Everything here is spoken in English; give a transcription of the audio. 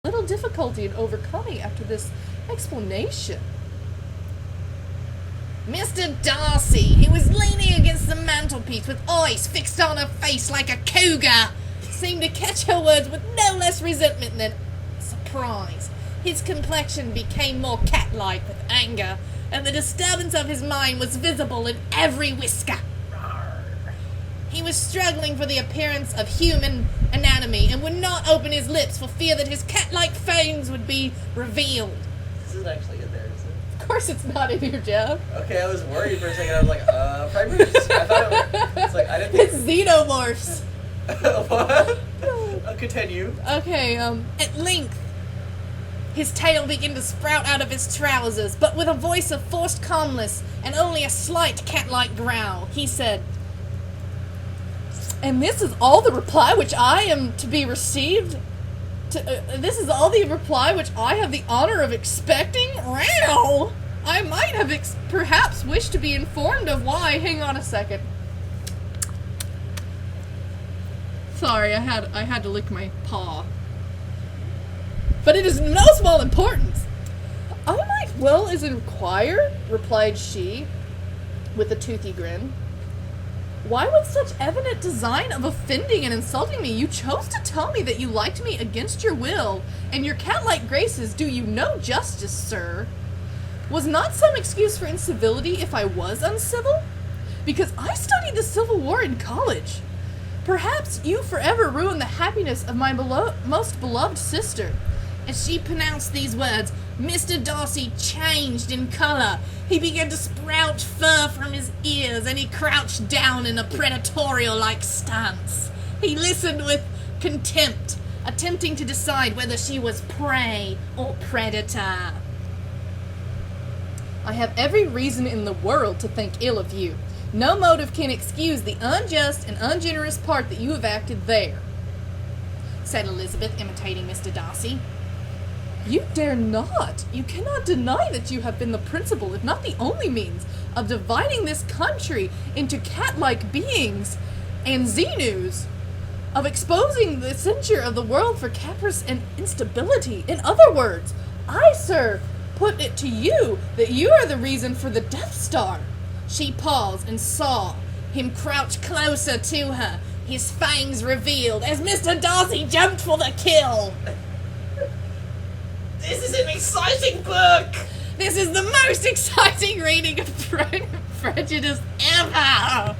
little difficulty in overcoming after this explanation. Mr. Darcy, he was leaning against the mantelpiece with eyes fixed on her face like a cougar, seemed to catch her words with no less resentment than surprise. His complexion became more cat-like with anger, and the disturbance of his mind was visible in every whisker. He was struggling for the appearance of human anatomy and would not open his lips for fear that his cat-like fangs would be revealed. This isn't actually in there, is it? Of course it's not in here, Jeff. Okay, I was worried for a second. I was like, Prejudice. I thought it was, it's like, I didn't think... It's xenomorphs. What? Continue. Okay, At length, his tail began to sprout out of his trousers, but with a voice of forced calmness and only a slight cat-like growl, he said, and this is all the reply which I am to be received? This is all the reply which I have the honor of expecting? Wow! I might have perhaps wished to be informed of why. Hang on a second. Sorry, I had to lick my paw. But it is no small importance. I might well as inquire, replied she, with a toothy grin. Why with such evident design of offending and insulting me, you chose to tell me that you liked me against your will, and your cat-like graces do you no justice, sir. Was not some excuse for incivility if I was uncivil? Because I studied the Civil War in college. Perhaps you forever ruined the happiness of my most beloved sister. As she pronounced these words, Mr. Darcy changed in color. He began to sprout fur from his ears, and he crouched down in a predatorial-like stance. He listened with contempt, attempting to decide whether she was prey or predator. I have every reason in the world to think ill of you. No motive can excuse the unjust and ungenerous part that you have acted there, said Elizabeth, imitating Mr. Darcy. You dare not. You cannot deny that you have been the principal, if not the only means, of dividing this country into cat-like beings and Xenus, of exposing the censure of the world for caprice and instability. In other words, I, sir, put it to you that you are the reason for the Death Star. She paused and saw him crouch closer to her, his fangs revealed, as Mr. Darcy jumped for the kill. This is an exciting book! This is the most exciting reading of Prejudice ever!